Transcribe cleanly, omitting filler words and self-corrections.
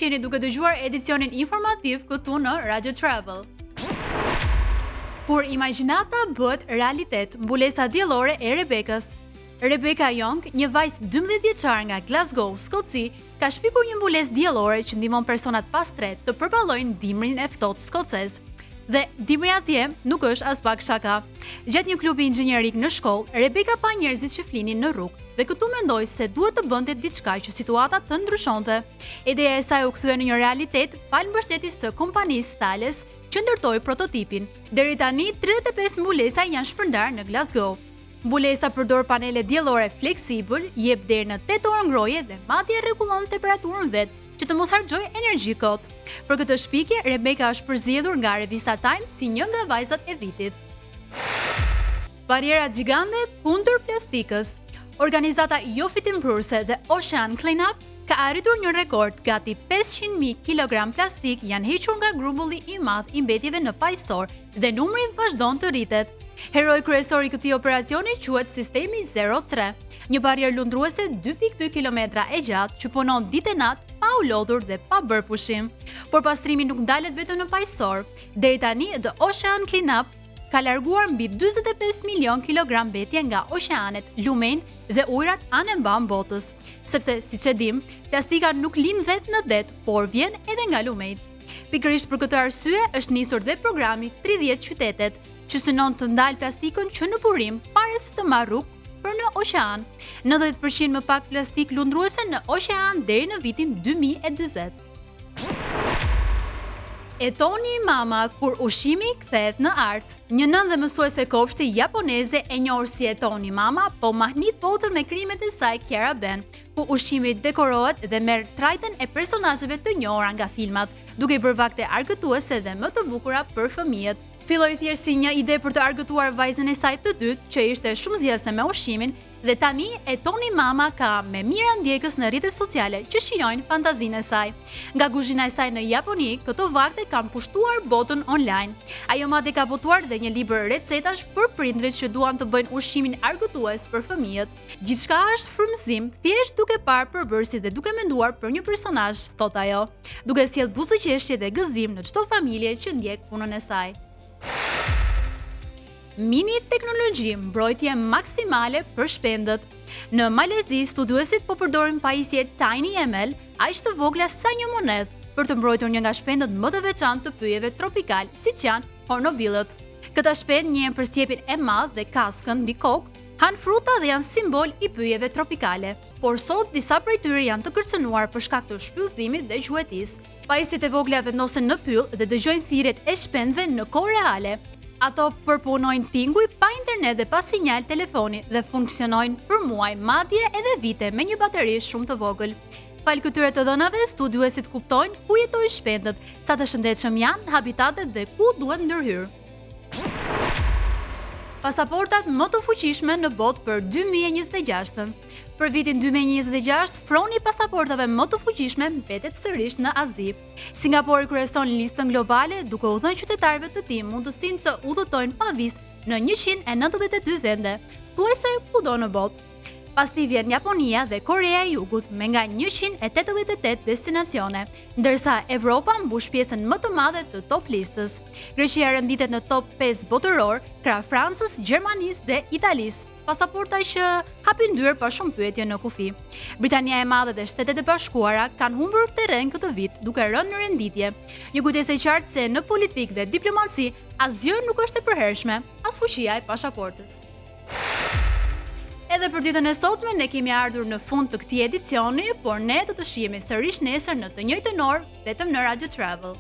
jeni duke dëgjuar edicionin informativ këtu në Radio Travel. Kur imagjinata bëhet realitet, mbulesa diellore e Rebekës. Rebecca Young, një vajzë 12 vjeçare nga Glasgow, Skoci, ka shpikur një mbulesë diellore që ndihmon personat pas tret të përballojnë dimrin e ftohtë skocez. Dhe dimri atje nuk është as pak shaka. Gjatë një klubi inxhinierik në shkollë, Rebecca pa njerëzit që flinin në rrugë dhe këtu mendoi se duhet të bënte diçka që situata të ndryshonte. Ideja e saj u kthye në një realitet palë mbështetjes së kompanisë Thales që ndërtoi prototipin. Deri tani 35 mbulesa janë shpërndarë në Glasgow. Mbulesa përdor panele diellore fleksibël, jep deri në 8 orë ngrohje dhe madje rregullon temperaturën vet që të mos harxojë energji kot. Për këtë shpikje, Rebecca është përzgjedhur nga revista Time si një nga vajzat e vitit. Bariera gjigande kundër plastikës. Organizata jo fitimprurse The Ocean Cleanup ka arritur një rekord, gati 500.000 kg plastik janë hequr nga grumbulli i madh i mbetjeve në paqësor dhe numri vazhdon të rritet. Heroi kryesor i këtij operacioni quhet Sistemi 03, një barierë lundruese 2.2 kilometra e gjatë që punon ditë e natë pa u lodhur dhe pa bërë pushim. Por pastrimi nuk ndalet vetëm në paqësor. Deri tani The Ocean Cleanup ka larguar mbi 45 milion kilogram mbetje nga oqeanet, lumenjt dhe ujërat anë mban botës. Sepse, siç e dim, plastika nuk lind vetë në det, por vjen edhe nga lumenjt. Pikërisht për këtë arsye është nisur dhe programi 30 qytetet, që synon të ndalë plastikën që në burim pare se të marrë rrugë për në oqean. 90% më pak plastik lundruese në oqean deri në vitin 2040. Etoni mama kur ushqimi kthehet në art. Një nënë dhe mësuese kopshti japoneze e njohur si Etoni mama po mahnit botën me krimet e saj Kiara Ben, ku ushqimi dekorohet dhe merr trajten e personazheve të njohura nga filmat, duke i bërë vakte argëtuese dhe më të bukura për fëmijët. Filloi thjesht si një ide për të argëtuar vajzën e saj të dytë, që ishte shumë zgjedhëse me ushqimin, dhe tani Etoni mama ka me mira ndjekës në rrjetet sociale që shijojnë fantazinë e saj. Nga kuzhina e saj në Japoni, këto vakte kanë pushtuar botën online. Ajo madje ka botuar dhe një libër recetash për prindrit që duan të bëjnë ushqimin argëtues për fëmijët. Gjithçka është frymëzim, thjesht duke parë përbërësi dhe duke menduar për një personazh, thot ajo, duke sjellë buzëqeshje dhe gëzim në çdo familje që ndjek punën e saj. Mini teknologji, mbrojtje maksimale për shpendët. Në Malezi, studiuesit po përdorin pajisje TinyML, aq të vogla sa një monedhë, për të mbrojtur një nga shpendët më të veçantë të pyjeve tropikal, siç janë hornobillët. Këta shpendë njihen për sjepjen e madh dhe kaskën mbi kokë, han fruta dhe janë simbol i pyjeve tropikale. Por sot disa prej tyre janë të kërcënuar për shkak të shpyllëzimit dhe gjuetisë. Pajisjet e vogla vendosen në pyll dhe dëgjojnë thirrjet e shpendëve në kohë reale. Ato përpunojnë tinguj pa internet dhe pa sinjal telefoni dhe funksionojnë për muaj, madje edhe vite me një bateri shumë të vogël. Fal këtyre të dhënave, studiuesit kuptojnë ku jetojnë shpendët, sa të shëndetshëm janë habitatet dhe ku duhet ndërhyrë. Pasaportat më të fuqishme në botë për 2026. Për vitin 2026, froni pasaportave më të fuqishme mbetet sërish në Azi. Singapori kryeson listën globale duke u dhënë qytetarëve të tij mundësinë të udhëtojnë pa vizë në 192 vende, thuajse kudo në botë. Pastaj vjen Japonia dhe Korea e Jugut me nga 188 destinacione, ndërsa Evropa mbush pjesën më të madhe të top listës. Greqia renditet në top 5 botëror, krah Francës, Gjermanisë dhe Italisë. Pasaporta që hapin dyer pa shumë pyetje në kufi. Britania e Madhe dhe Shtetet e Bashkuara kanë humbur terren këtë vit duke rënë në renditje. Një kujtesë e qartë se në politikë dhe diplomaci asgjë nuk është e përhershme, as fuqia e pasaportës. Edhe për ditën e sotme ne kemi ardhur në fund të këtij edicioni, por ne do të shihemi sërish nesër në të njëjtën orë vetëm në Radio Travel.